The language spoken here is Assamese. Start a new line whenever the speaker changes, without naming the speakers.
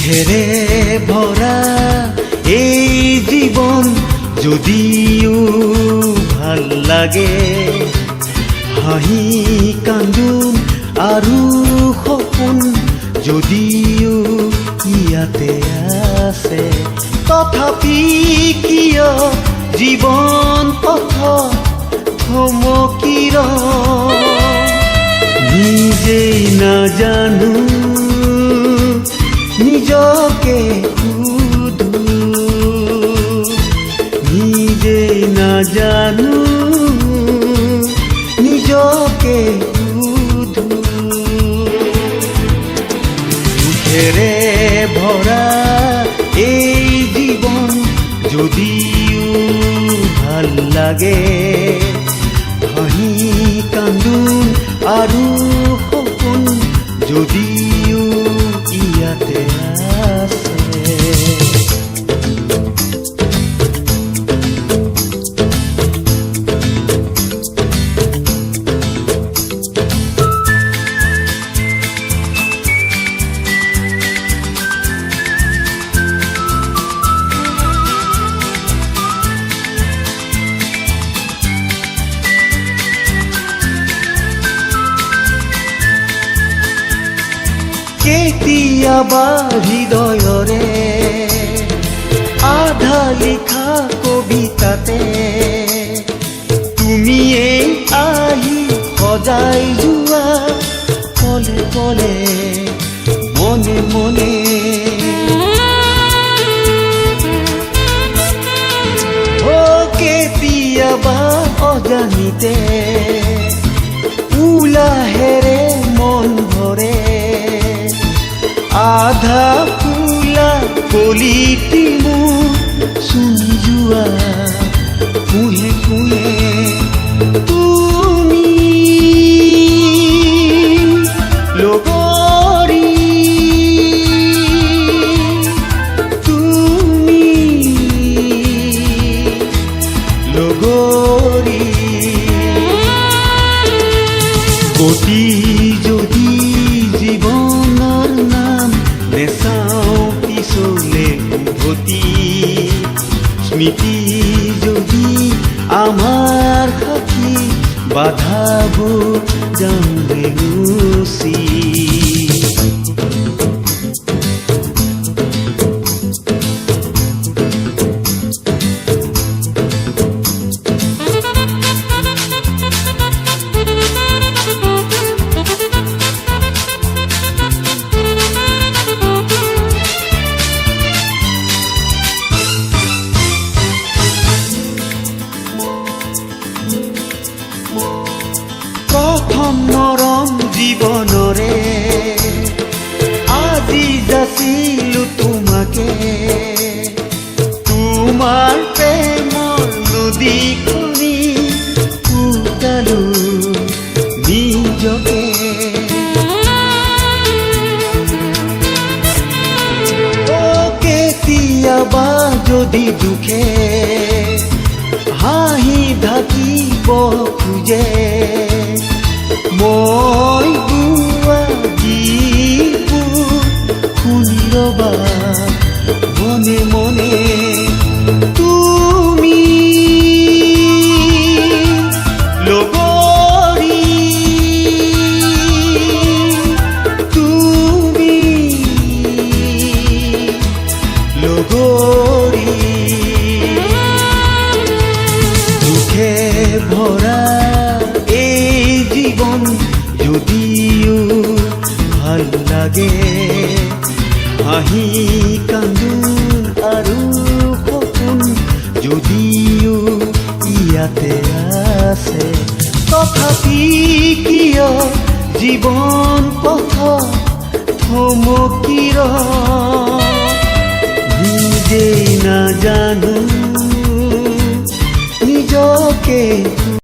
দুখেৰে ভৰা এই জীৱন যদিও ভাল লাগে, হাঁহি কান্দোন আৰু সপোন যদিও ইয়াতে আছে, তথাপি কিয় জীৱন পথ থমকি নিজেই নাজানো, নিজকে সুধো, নিজেই নাজানো, নিজকে সুধো। দুখেৰে ভৰা এই জীৱন যদিও ভাল লাগে, হাঁহি কান্দোন আৰু সপোন যদিও ইয়াতে আছে। কেতিয়াবা হৃদয়ৰে আধা লিখা কবিতাতে তুমিয়ে আহি সজাই যোৱা পলে পলে মনে মনে, কেতিয়াবা অজানিতে উলাহেৰে মন ভৰে, আধা ফুলা কলিটি মোৰ চুই যোৱা কুঁহে কুঁহে, তুমি লগৰী, তুমি লগৰী। গতি যদি জীৱনৰ নাম নেচাওঁ পিছলে উভতি, স্মৃতি যদি আমাৰ সাথী বাধাবোৰ যাওঁ নেগুচি। প্ৰথম মৰম জীৱনৰে আজি যাচিলো তোমাকে, তোমাৰ প্ৰেমৰ নদীখনি ফুটালো নিজকে। কেতিয়াবা যদি দুখে হাঁহি ঢাকিব খোজে, মই গোৱা গীতবোৰ শুনি ৰবা মনে মনে, তুমি লগৰী, তুমি লগৰী। দুখে ভৰা এই জীৱন যদিও ভাল লাগে, হাঁহি কান্দোন আৰু সপোন যদিও ইয়াতে আছে, তথাপি কিয় জীৱন পথ থমকি নিজেই নাজানো, নিজকে